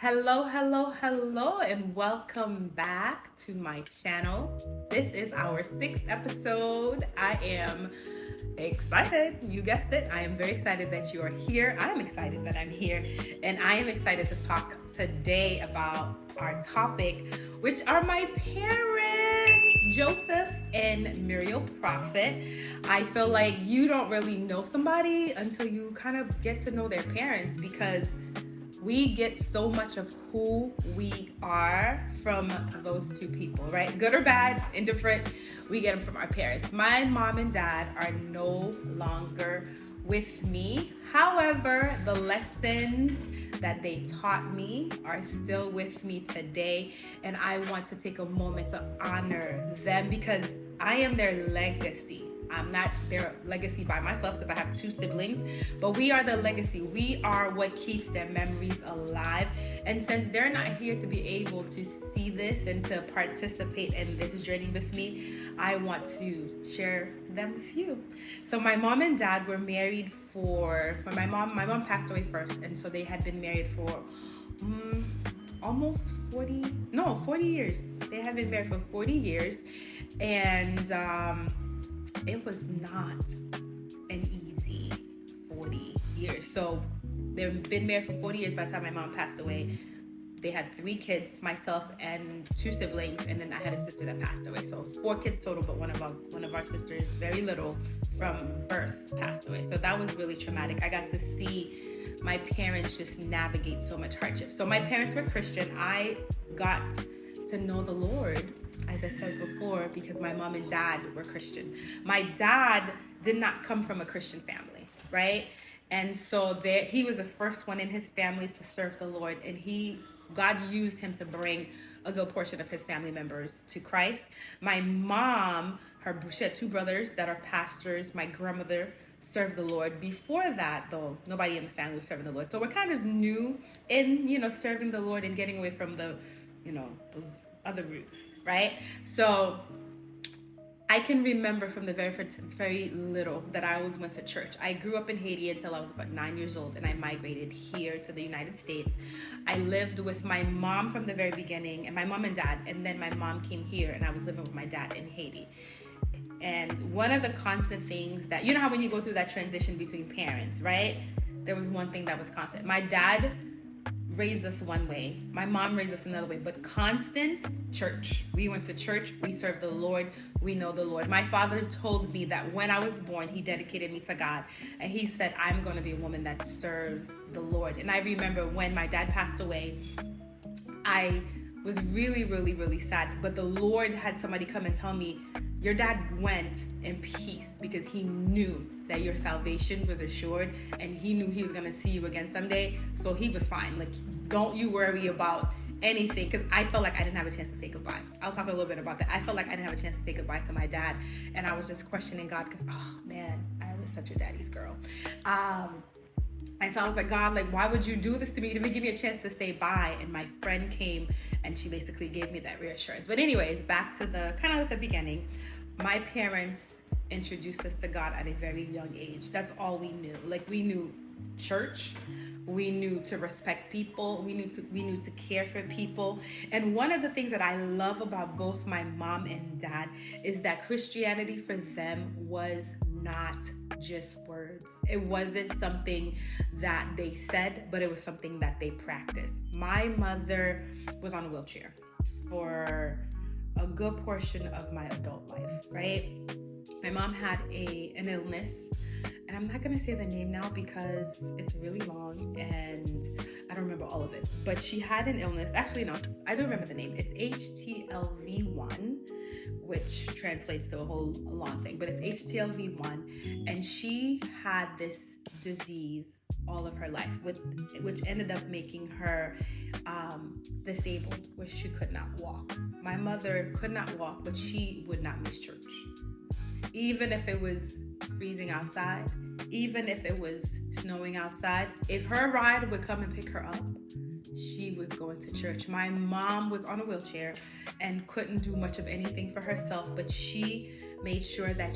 Hello, hello, hello, and welcome back to my channel. This is our sixth episode. I am excited. You guessed it. I am very excited that you are here. I'm excited that I'm here. And I am excited to talk today about our topic, which are my parents, Joseph and Muriel Prophet. I feel like you don't really know somebody until you kind of get to know their parents, because we get so much of who we are from those two people, right? Good or bad, indifferent, we get them from our parents. My mom and dad are no longer with me. However, the lessons that they taught me are still with me today. And I want to take a moment to honor them because I am their legacy. I'm not their legacy by myself because I have two siblings, but we are the legacy. We are what keeps their memories alive. And since they're not here to be able to see this and to participate in this journey with me, I want to share them with you. So my mom and dad were married when my mom passed away first, and so they had been married for almost 40 years. They have been married for 40 years, and it was not an easy 40 years. So they've been married for 40 years by the time my mom passed away. They had 3 kids, myself and 2 siblings, and then I had a sister that passed away. So 4 kids total, but one of our sisters, very little from birth, passed away. So that was really traumatic. I got to see my parents just navigate so much hardship. So my parents were Christian. I got to know the Lord, as I said before, because my mom and dad were Christian. My dad did not come from a Christian family, right? And so he was the first one in his family to serve the Lord, and God used him to bring a good portion of his family members to Christ. My mom, she had 2 brothers that are pastors. My grandmother served the Lord. Before that, though, nobody in the family was serving the Lord. So we're kind of new in, serving the Lord and getting away from the, those other roots, right? So I can remember from the very little that I always went to church. I grew up in Haiti until I was about 9 years old, and I migrated here to the United States. I lived with my mom from the very beginning, and my mom and dad, and then my mom came here, and I was living with my dad in Haiti. And one of the constant things that, you know how when you go through that transition between parents, right? There was one thing that was constant. My dad raised us one way, my mom raised us another way, but constant church. We went to church, we served the Lord, we know the Lord. My father told me that when I was born, he dedicated me to God, and he said, I'm going to be a woman that serves the Lord. And I remember when my dad passed away, I was really, really, really sad, but the Lord had somebody come and tell me, your dad went in peace because he knew that your salvation was assured, and he knew he was going to see you again someday. So he was fine. Like, don't you worry about anything, because I felt like I didn't have a chance to say goodbye. I'll talk a little bit about that. I felt like I didn't have a chance to say goodbye to my dad, and I was just questioning God because, oh man, I was such a daddy's girl. And so I was like, God, like, why would you do this to me? You didn't give me a chance to say bye. And my friend came and she basically gave me that reassurance. But anyways, back to the kind of at the beginning, my parents introduced us to God at a very young age. That's all we knew. Like, we knew church, we knew to respect people, we knew to care for people. And one of the things that I love about both my mom and dad is that Christianity for them was not just words. It wasn't something that they said, but it was something that they practiced. My mother was on a wheelchair for a good portion of my adult life, right? My mom had an illness, and I'm not going to say the name now because it's really long and I don't remember all of it, but she had an illness. Actually, no, I don't remember the name. It's HTLV1, which translates to a whole long thing, but it's HTLV1, and she had this disease all of her life, which ended up making her disabled, where she could not walk. My mother could not walk, but she would not miss church. Even if it was freezing outside, even if it was snowing outside, if her ride would come and pick her up, she was going to church. My mom was on a wheelchair and couldn't do much of anything for herself, but she made sure that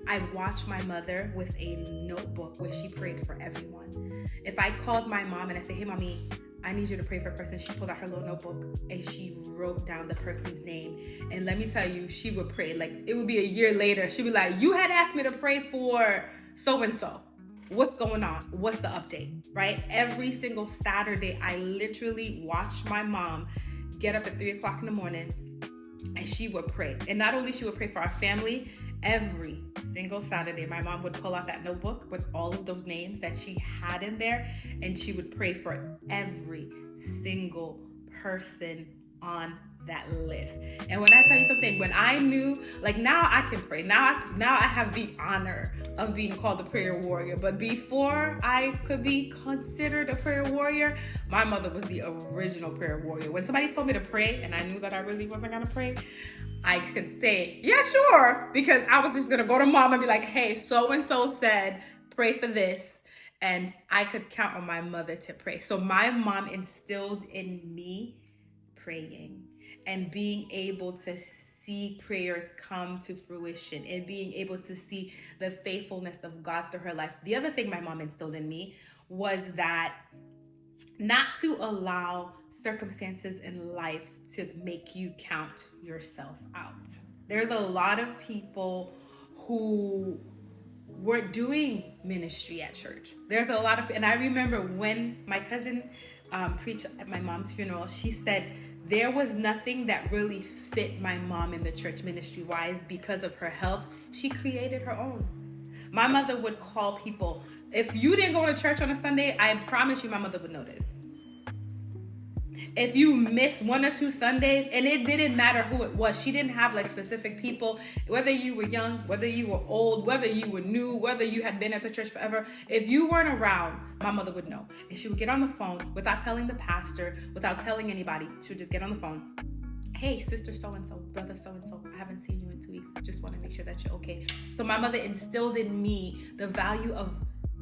I watched my mother with a notebook where she prayed for everyone. If I called my mom and I said, hey mommy, I need you to pray for a person. She pulled out her little notebook and she wrote down the person's name. And let me tell you, she would pray. Like, it would be a year later. She'd be like, you had asked me to pray for so-and-so. What's going on? What's the update, right? Every single Saturday, I literally watched my mom get up at 3 o'clock in the morning and she would pray. And not only she would pray for our family, every single Saturday, my mom would pull out that notebook with all of those names that she had in there, and she would pray for every single person on that list. And when I tell you something, when I knew, like, now I can pray. Now I have the honor of being called a prayer warrior. But before I could be considered a prayer warrior, my mother was the original prayer warrior. When somebody told me to pray and I knew that I really wasn't gonna pray, I could say, yeah, sure, because I was just gonna go to mom and be like, hey, so-and-so said, pray for this. And I could count on my mother to pray. So my mom instilled in me praying and being able to see prayers come to fruition and being able to see the faithfulness of God through her life. The other thing my mom instilled in me was that not to allow circumstances in life to make you count yourself out. There's a lot of people who were doing ministry at church. There's a lot of, and I remember when my cousin preached at my mom's funeral, she said there was nothing that really fit my mom in the church ministry wise because of her health. She created her own. My mother would call people. If you didn't go to church on a Sunday, I promise you my mother would notice. If you missed 1 or 2 Sundays, and it didn't matter who it was, she didn't have like specific people, whether you were young, whether you were old, whether you were new, whether you had been at the church forever. If you weren't around, my mother would know. And she would get on the phone without telling the pastor, without telling anybody. She would just get on the phone. Hey, sister so-and-so, brother so-and-so, I haven't seen you in 2 weeks. Just want to make sure that you're okay. So my mother instilled in me the value of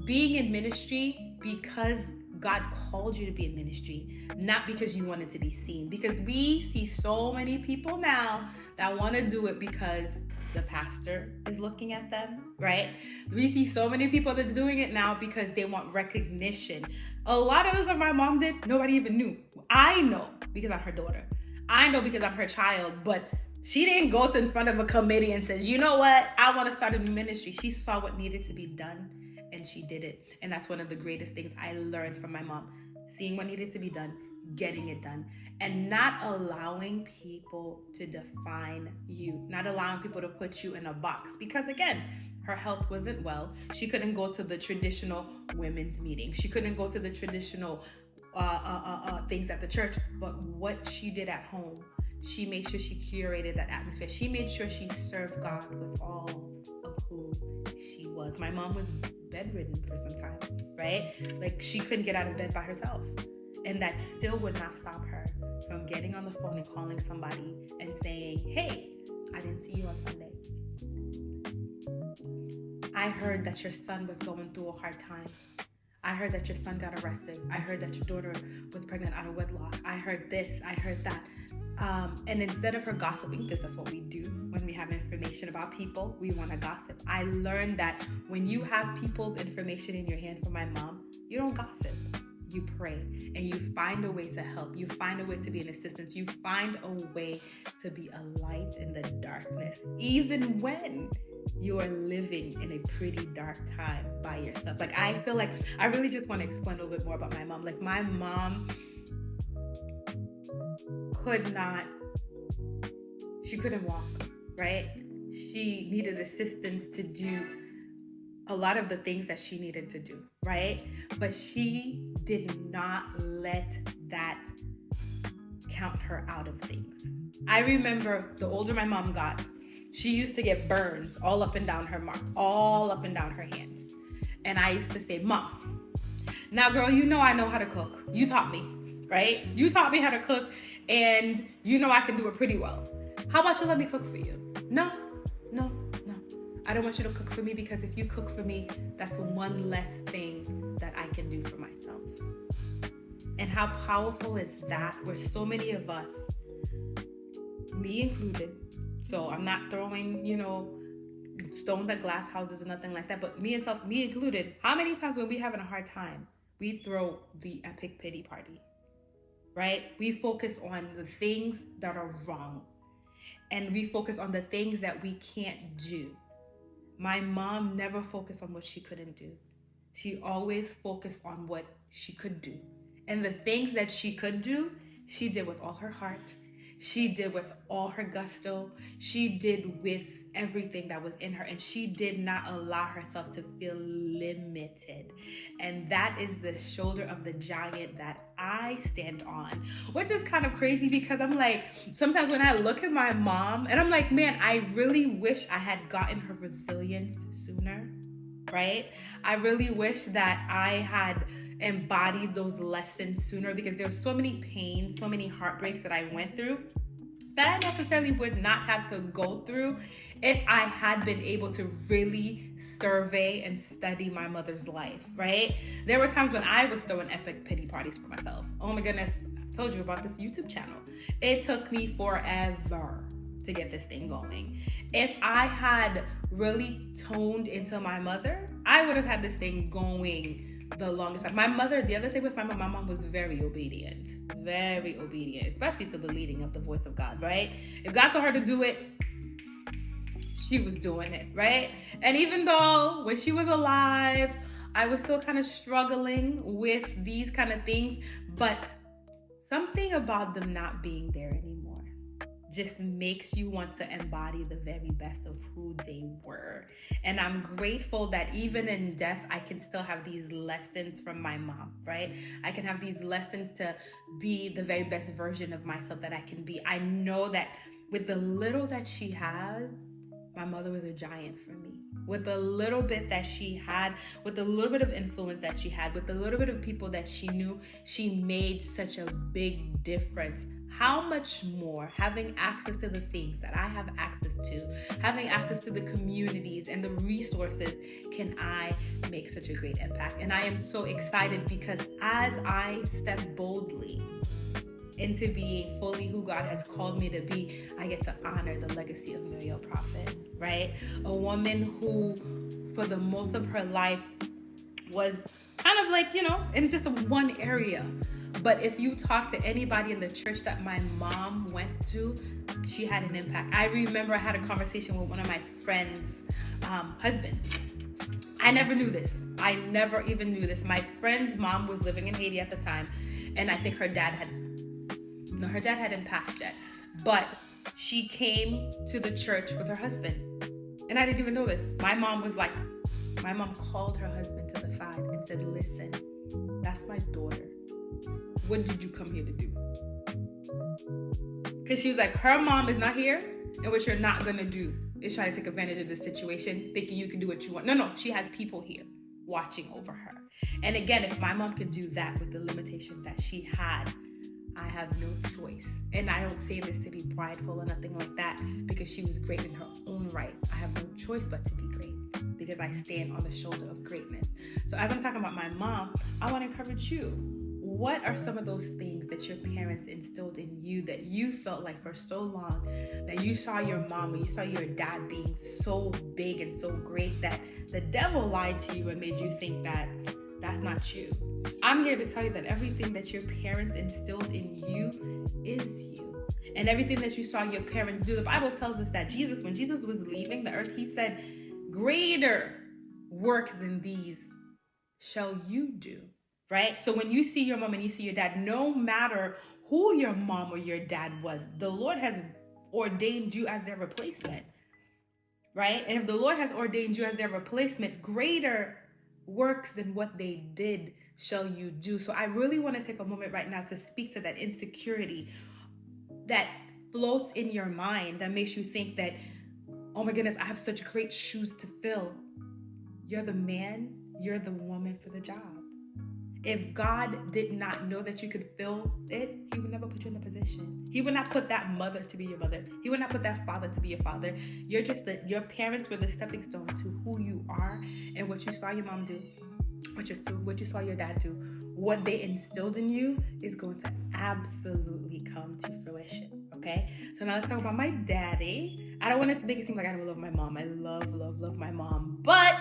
being in ministry because God called you to be in ministry, not because you wanted to be seen. Because we see so many people now that want to do it because the pastor is looking at them, right? We see so many people that are doing it now because they want recognition. A lot of the stuff my mom did, nobody even knew. I know because I'm her daughter. I know because I'm her child, but she didn't go to in front of a committee and says, you know what? I want to start a new ministry. She saw what needed to be done and she did it. And that's one of the greatest things I learned from my mom. Seeing what needed to be done, getting it done, and not allowing people to define you, not allowing people to put you in a box. Because again, her health wasn't well. She couldn't go to the traditional women's meeting. She couldn't go to the traditional things at the church. But what she did at home, she made sure she curated that atmosphere. She made sure she served God with all of who she was. My mom was bedridden for some time, right? Like, she couldn't get out of bed by herself. And that still would not stop her from getting on the phone and calling somebody and saying, hey, I didn't see you on Sunday. I heard that your son was going through a hard time. I heard that your son got arrested. I heard that your daughter was pregnant out of wedlock. I heard this, I heard that. And instead of her gossiping, because that's what we do when we have information about people, we want to gossip. I learned that when you have people's information in your hand, from my mom, you don't gossip. You pray and you find a way to help. You find a way to be an assistance. You find a way to be a light in the darkness, even when you are living in a pretty dark time by yourself. Like, I feel like I really just want to explain a little bit more about my mom. Like, my mom she couldn't walk, right? She needed assistance to do a lot of the things that she needed to do, right? But she did not let that count her out of things. I remember the older my mom got, she used to get burns all up and down her hand. And I used to say, Mom, now girl, you know I know how to cook. You taught me, right? You taught me how to cook and you know I can do it pretty well. How about you let me cook for you? No. I don't want you to cook for me, because if you cook for me, that's one less thing that I can do for myself. And how powerful is that? Where so many of us, me included, so I'm not throwing, stones at glass houses or nothing like that, but me included, how many times when we having a hard time, we throw the epic pity party? right? We focus on the things that are wrong, and we focus on the things that we can't do. My mom never focused on what she couldn't do. She always focused on what she could do. And the things that she could do, she did with all her heart. She did with all her gusto. She did with everything that was in her. And she did not allow herself to feel limited. And that is the shoulder of the giant that I stand on, which is kind of crazy because I'm like, sometimes when I look at my mom and I'm like, man, I really wish I had gotten her resilience sooner. Right? I really wish that I had embodied those lessons sooner because there's so many pains, so many heartbreaks that I went through that I necessarily would not have to go through if I had been able to really survey and study my mother's life, right? There were times when I was throwing epic pity parties for myself. Oh my goodness, I told you about this YouTube channel. It took me forever to get this thing going. If I had really toned into my mother, I would have had this thing going the longest time. My mother, the other thing with my mom was very obedient, especially to the leading of the voice of God, right? If God told her to do it, she was doing it, right? And even though when she was alive, I was still kind of struggling with these kind of things, but something about them not being there anymore just makes you want to embody the very best of who they were. And I'm grateful that even in death, I can still have these lessons from my mom, right? I can have these lessons to be the very best version of myself that I can be. I know that with the little that she has, my mother was a giant for me. With the little bit that she had, with the little bit of influence that she had, with the little bit of people that she knew, she made such a big difference. How much more having access to the things that I have access to, having access to the communities and the resources, can I make such a great impact? And I am so excited because as I step boldly into being fully who God has called me to be, I get to honor the legacy of Muriel Prophet, right? A woman who, for the most of her life, was kind of like, in just one area. But if you talk to anybody in the church that my mom went to, she had an impact. I remember I had a conversation with one of my friends' husbands. I never knew this. I never even knew this. My friend's mom was living in Haiti at the time, and I think her dad hadn't passed yet. But she came to the church with her husband. And I didn't even know this. My mom called her husband to the side and said, listen, that's my daughter. What did you come here to do? Because she was like, her mom is not here, and what you're not going to do is try to take advantage of this situation, thinking you can do what you want. No, she has people here watching over her. And again, if my mom could do that with the limitations that she had, I have no choice. And I don't say this to be prideful or nothing like that, because she was great in her own right. I have no choice but to be great because I stand on the shoulder of greatness. So as I'm talking about my mom, I want to encourage you. What are some of those things that your parents instilled in you that you felt like for so long that you saw your mom or you saw your dad being so big and so great that the devil lied to you and made you think that that's not you? I'm here to tell you that everything that your parents instilled in you is you. And everything that you saw your parents do, the Bible tells us that when Jesus was leaving the earth, he said, greater works than these shall you do. Right? So when you see your mom and you see your dad, no matter who your mom or your dad was, the Lord has ordained you as their replacement. Right? And if the Lord has ordained you as their replacement, greater works than what they did shall you do. So I really want to take a moment right now to speak to that insecurity that floats in your mind that makes you think that, oh my goodness, I have such great shoes to fill. You're the man, you're the woman for the job. If God did not know that you could fill it, he would never put you in the position. He would not put that mother to be your mother. He would not put that father to be your father. Your parents were the stepping stones to who you are and what you saw your mom do, what you saw your dad do. What they instilled in you is going to absolutely come to fruition, okay? So now let's talk about my daddy. I don't want it to make it seem like I don't love my mom. I love my mom, but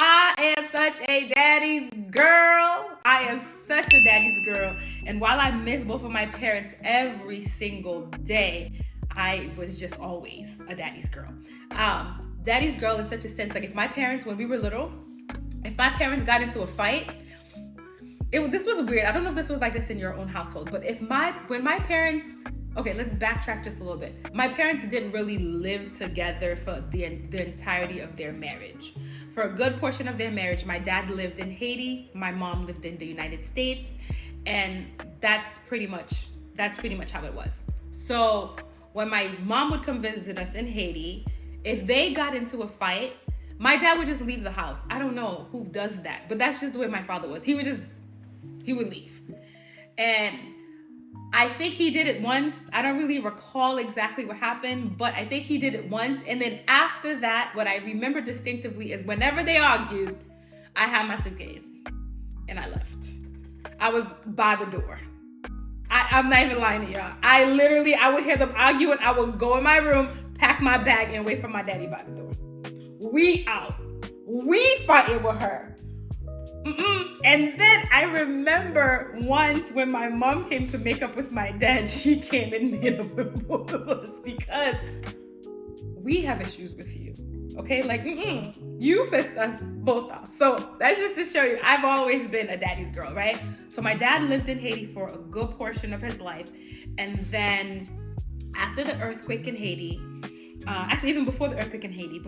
I am such a daddy's girl. I am such a daddy's girl. And while I miss both of my parents every single day, I was just always a daddy's girl. Daddy's girl in such a sense, like if my parents, when we were little, if my parents got into a fight, this was weird. I don't know if this was like this in your own household, but when my parents, okay, let's backtrack just a little bit. My parents didn't really live together for the entirety of their marriage. For a good portion of their marriage, my dad lived in Haiti, my mom lived in the United States, and that's pretty much how it was. So when my mom would come visit us in Haiti, if they got into a fight, my dad would just leave the house. I don't know who does that, but that's just the way my father was. He would leave. And I think he did it once. I don't really recall exactly what happened, but I think he did it once. And then after that, what I remember distinctively is whenever they argued, I had my suitcase and I left. I was by the door. I'm not even lying to y'all. I would hear them argue and I would go in my room, pack my bag, and wait for my daddy by the door. We out. We fighting with her. And then I remember once when my mom came to make up with my dad, she came and made up with both of us because we have issues with you. Okay? Like, you pissed us both off. So that's just to show you, I've always been a daddy's girl, right? So my dad lived in Haiti for a good portion of his life. And then after the earthquake in Haiti, actually even before the earthquake in Haiti,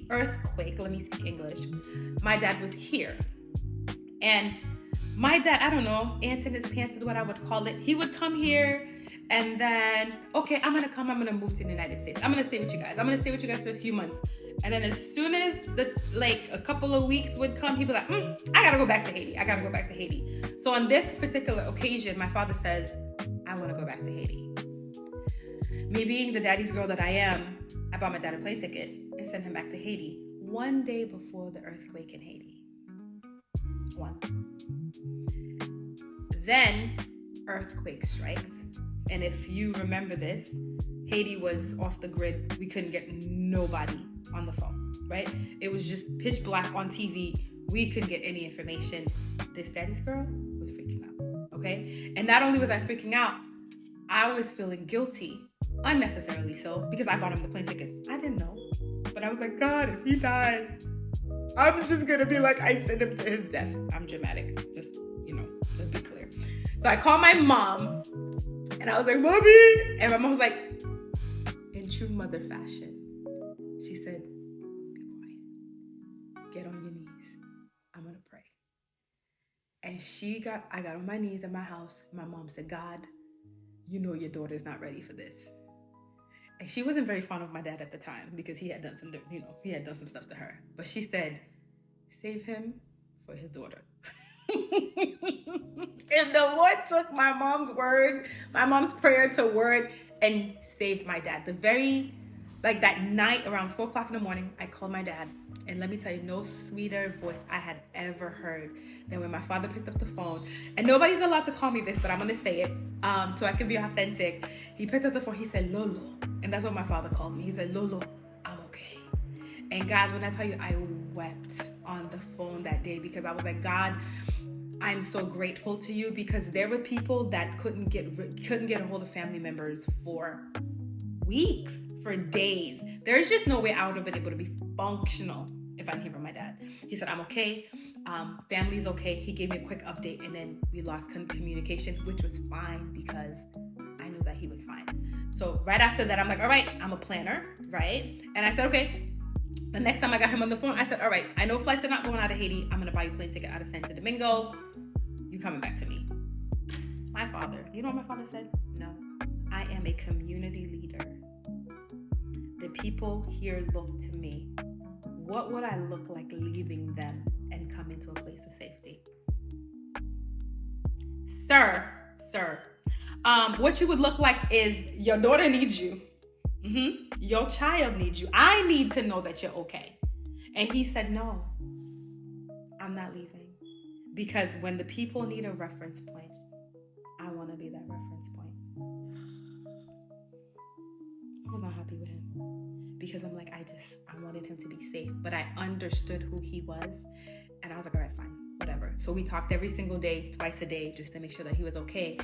let me speak English, my dad was here. And my dad, I don't know, ants in his pants is what I would call it. He would come here and then, okay, I'm going to move to the United States. I'm going to stay with you guys. I'm going to stay with you guys for a few months. And then as soon as a couple of weeks would come, he'd be like, I got to go back to Haiti. So on this particular occasion, my father says, I want to go back to Haiti. Me being the daddy's girl that I am, I bought my dad a plane ticket and sent him back to Haiti one day before the earthquake in Haiti. Then earthquake strikes. And if you remember this, Haiti was off the grid. We couldn't get nobody on the phone, right? It was just pitch black on TV. We couldn't get any information. This daddy's girl was freaking out, okay? And not only was I freaking out, I was feeling guilty, unnecessarily so, because I bought him the plane ticket. I didn't know. But I was like, God, if he dies, I'm just gonna be like, I sent him to his death. I'm dramatic. Just, let's be clear. So I called my mom and I was like, Mommy! And my mom was like, in true mother fashion, she said, be quiet. Get on your knees. I'm gonna pray. And I got on my knees in my house. My mom said, God, you know your daughter's not ready for this. And she wasn't very fond of my dad at the time because he had done some stuff to her. But she said, save him for his daughter. And the Lord took my mom's prayer to word and saved my dad. That night around 4 o'clock in the morning, I called my dad. And let me tell you, no sweeter voice I had ever heard than when my father picked up the phone. And nobody's allowed to call me this, but I'm going to say it so I can be authentic. He picked up the phone. He said, Lolo. And that's what my father called me. He said, Lolo, I'm okay. And guys, when I tell you, I wept on the phone that day because I was like, God, I'm so grateful to you, because there were people that couldn't get a hold of family members for weeks, for days. There's just no way I would have been able to be functional if I didn't hear from my dad. He said, I'm okay. Family's okay. He gave me a quick update, and then we lost communication, which was fine because I knew that he was fine. So right after that, I'm like, all right, I'm a planner, right? And I said, okay. The next time I got him on the phone, I said, all right, I know flights are not going out of Haiti. I'm going to buy you a plane ticket out of Santo Domingo. You coming back to me. My father, you know what my father said? No, I am a community leader. The people here look to me. What would I look like leaving them and coming to a place of safety? Sir, what you would look like is your daughter needs you. Your child needs you. I need to know that you're okay. And he said, no, I'm not leaving. Because when the people need a reference point, I want to be that reference point. I was not happy with him because I'm like, I wanted him to be safe, but I understood who he was. And I was like, all right, fine, whatever. So we talked every single day, twice a day, just to make sure that he was okay.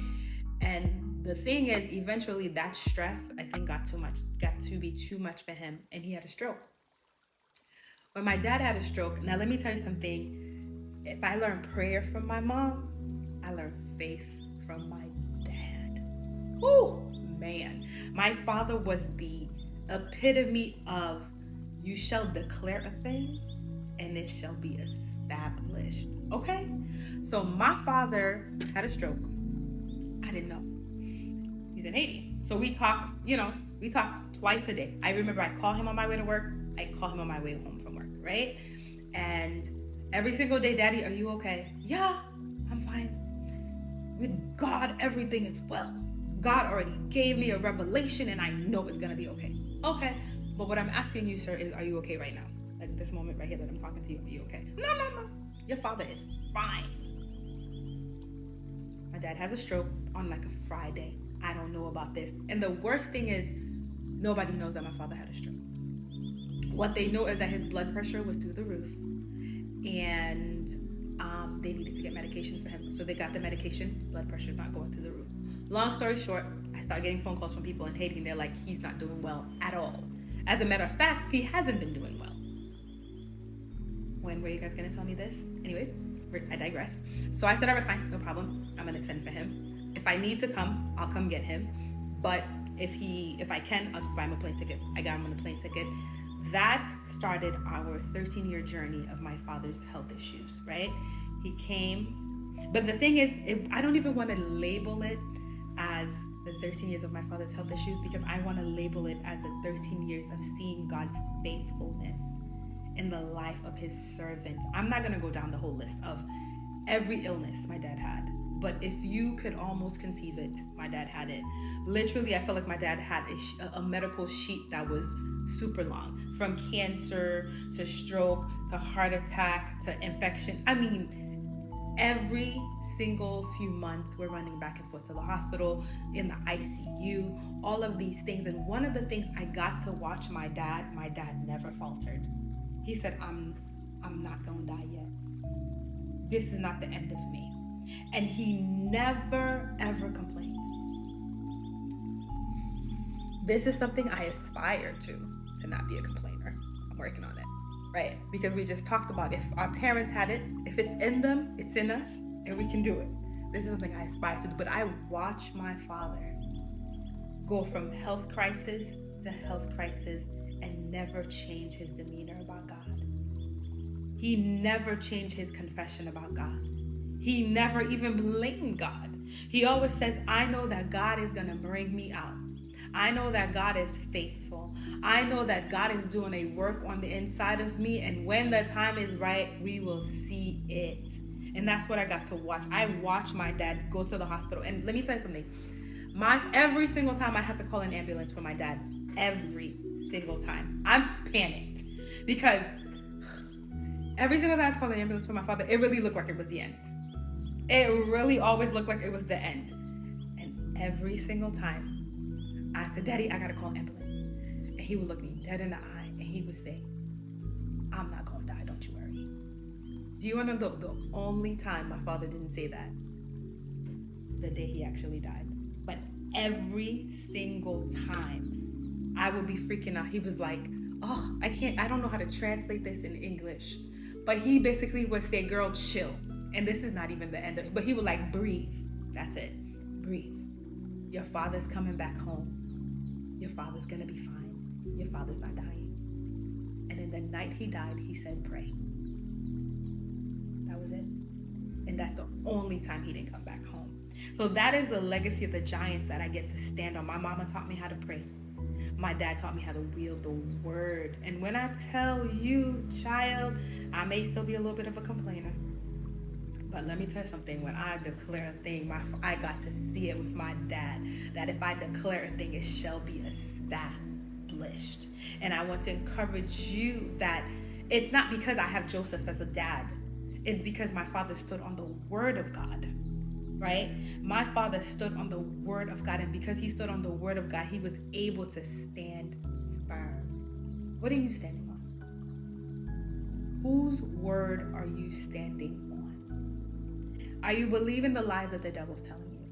And the thing is, eventually that stress, I think, got to be too much for him, and he had a stroke. When my dad had a stroke, now let me tell you something. If I learned prayer from my mom, I learned faith from my dad. Oh, man. My father was the epitome of, you shall declare a thing and it shall be established. Okay? So my father had a stroke. I didn't know. He's in Haiti. So we talk twice a day. I remember I call him on my way to work. I call him on my way home from work, right? And every single day, Daddy, are you okay? Yeah, I'm fine. With God, everything is well. God already gave me a revelation and I know it's going to be okay. Okay. But what I'm asking you, sir, is, are you okay right now? Like this moment right here that I'm talking to you, are you okay? No. Your father is fine. My dad has a stroke on like a Friday. I don't know about this. And the worst thing is, nobody knows that my father had a stroke. What they know is that his blood pressure was through the roof. And they needed to get medication for him. So they got the medication. Blood pressure is not going through the roof. Long story short, I started getting phone calls from people in Haiti, and they're like, he's not doing well at all. As a matter of fact, he hasn't been doing well. When were you guys going to tell me this? Anyways, I digress. So I said, all right, fine, no problem. I'm going to send for him. If I need to come, I'll come get him. But if I can, I'll just buy him a plane ticket. I got him on a plane ticket. That started our 13-year journey of my father's health issues, right? He came. But the thing is, I don't even want to label it as the 13 years of my father's health issues, because I want to label it as the 13 years of seeing God's faithfulness in the life of his servant. I'm not going to go down the whole list of every illness my dad had, but if you could almost conceive it, my dad had it. Literally, I felt like my dad had a medical sheet that was super long, from cancer to stroke to heart attack to infection. I mean, every single few months we're running back and forth to the hospital, in the ICU, all of these things. And one of the things I got to watch my dad never faltered. He said, I'm not gonna die yet. This is not the end of me. And he never ever complained. This is something I aspire to not be a complainer. I'm working on it, right? Because we just talked about, if our parents had it, if it's in them, it's in us, and we can do it. This is something I aspire to do. But I watch my father go from health crisis to health crisis and never change his demeanor about God. He never changed his confession about God. He never even blamed God. He always says, I know that God is going to bring me out. I know that God is faithful. I know that God is doing a work on the inside of me, and when the time is right, we will see it. And that's what I got to watch. I watched my dad go to the hospital. And let me tell you something. Every single time I had to call an ambulance for my dad, every single time, I'm panicked, because every single time I had to call an ambulance for my father, it really looked like it was the end. It really always looked like it was the end. And every single time I said, Daddy, I gotta call an ambulance. And he would look me dead in the eye and he would say, I'm not gonna die, don't you worry. Do you wanna know the only time my father didn't say that? The day he actually died. But every single time I would be freaking out. He was like, oh, I don't know how to translate this in English. But he basically would say, girl, chill. And this is not even the end of it. But he would like, breathe. That's it. Breathe. Your father's coming back home. Your father's gonna be fine. Your father's not dying. And in the night he died, he said, pray. That was it. And that's the only time he didn't come back home. So that is the legacy of the giants that I get to stand on. My mama taught me how to pray. My dad taught me how to wield the word. And when I tell you, child, I may still be a little bit of a complainer. But let me tell you something. When I declare a thing, I got to see it with my dad, that if I declare a thing, it shall be established. And I want to encourage you that it's not because I have Joseph as a dad. It's because my father stood on the word of God, right? My father stood on the word of God. And because he stood on the word of God, he was able to stand firm. What are you standing on? Whose word are you standing on? Are you believing the lies that the devil's telling you?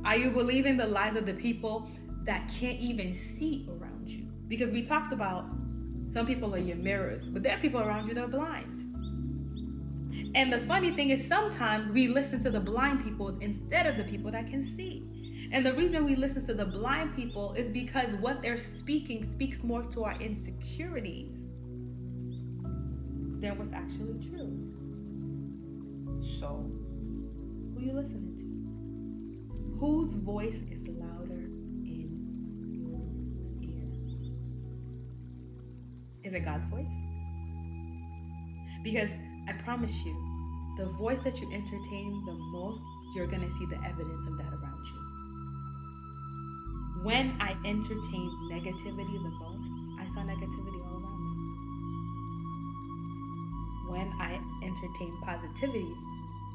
Are you believing the lies of the people that can't even see around you? Because we talked about some people are your mirrors, but there are people around you that are blind. And the funny thing is sometimes we listen to the blind people instead of the people that can see. And the reason we listen to the blind people is because what they're speaking speaks more to our insecurities than what's actually true. So, who are you listening to? Whose voice is louder in your ear? Is it God's voice? Because I promise you, the voice that you entertain the most, you're going to see the evidence of that around you. When I entertained negativity the most, I saw negativity all around me. When I entertained positivity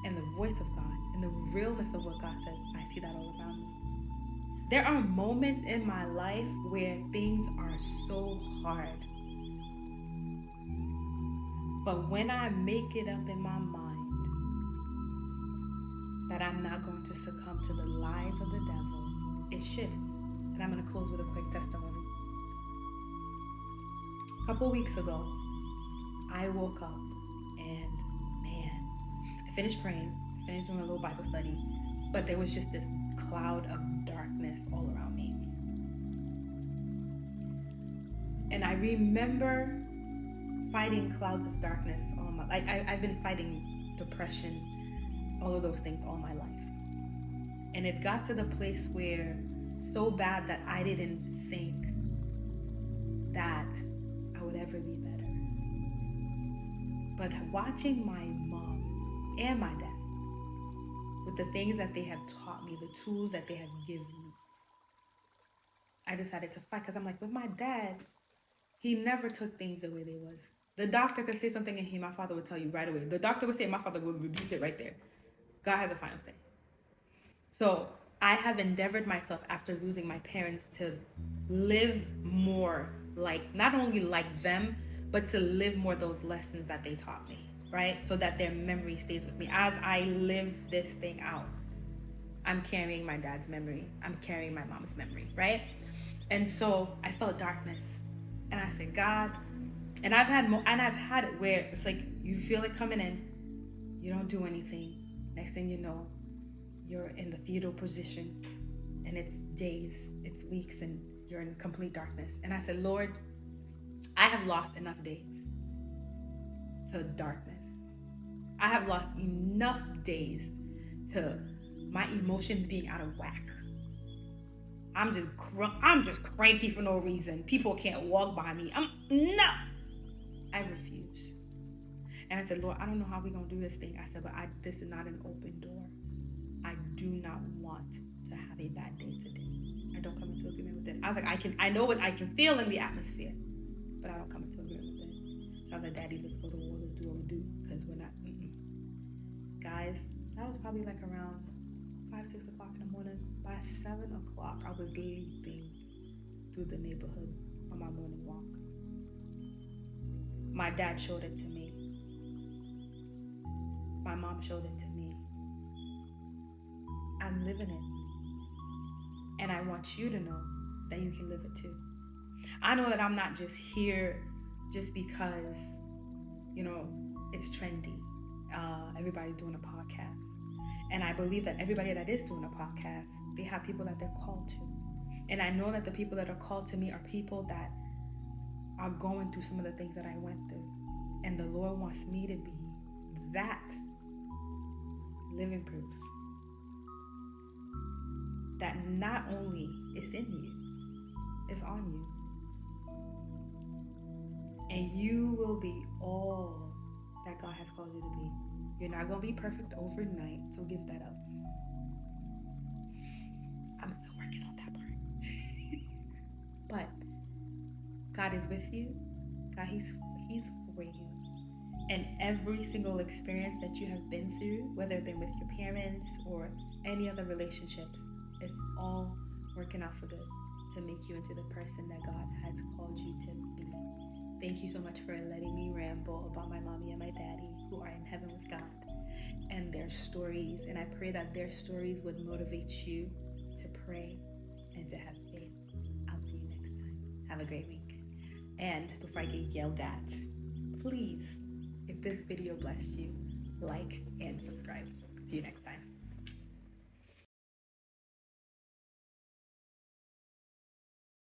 and the voice of God and the realness of what God says, I see that all around me. There are moments in my life where things are so hard. But when I make it up in my mind that I'm not going to succumb to the lies of the devil, it shifts. And I'm going to close with a quick testimony. A couple weeks ago, I woke up and I finished praying, finished doing a little Bible study, but there was just this cloud of darkness all around me. And I remember fighting clouds of darkness all my life. I've been fighting depression, all of those things all my life. And it got to the place where so bad that I didn't think that I would ever be better. But watching my mom and my dad, with the things that they have taught me, the tools that they have given me, I decided to fight because I'm like, with my dad, he never took things the way they was. The doctor could say something in him, my father would tell you right away. The doctor would say it, my father would rebuke it right there. God has a final say. So I have endeavored myself after losing my parents to live more like, not only like them, but to live more those lessons that they taught me, right? So that their memory stays with me. As I live this thing out, I'm carrying my dad's memory. I'm carrying my mom's memory, right? And so I felt darkness. And I said, God, and I've had it where it's like you feel it coming in, you don't do anything. Next thing you know, you're in the fetal position, and it's days, it's weeks, and you're in complete darkness. And I said, Lord, I have lost enough days to darkness. I have lost enough days to my emotions being out of whack. I'm just cranky for no reason. People can't walk by me. No. I refuse. And I said, Lord, I don't know how we're going to do this thing. I said, but this is not an open door. I do not want to have a bad day today. I don't come into agreement with it. I was like, I know what I can feel in the atmosphere, but I don't come into agreement with it. So I was like, Daddy, let's go to war. Let's do what we do, because we're not. Guys, that was probably like around 5-6 o'clock in the morning. By 7 o'clock, I was leaping through the neighborhood on my morning walk. My dad showed it to me. My mom showed it to me. I'm living it. And I want you to know that you can live it too. I know that I'm not just here just because, it's trendy. Everybody's doing a podcast. And I believe that everybody that is doing a podcast, they have people that they're called to. And I know that the people that are called to me are people that are going through some of the things that I went through. And the Lord wants me to be that living proof that not only is in you, it's on you. And you will be all that God has called you to be. You're not going to be perfect overnight, so give that up. I'm still working on that part. But God is with you. God, He's for you. And every single experience that you have been through, whether it's been with your parents or any other relationships, it's all working out for good to make you into the person that God has called you to be. Thank you so much for letting me ramble about my mommy and my daddy who are in heaven with God. And they're their stories, and I pray that their stories would motivate you to pray and to have faith. I'll see you next time. Have a great week. And before I get yelled at, please, if this video blessed you, like and subscribe. See you next time.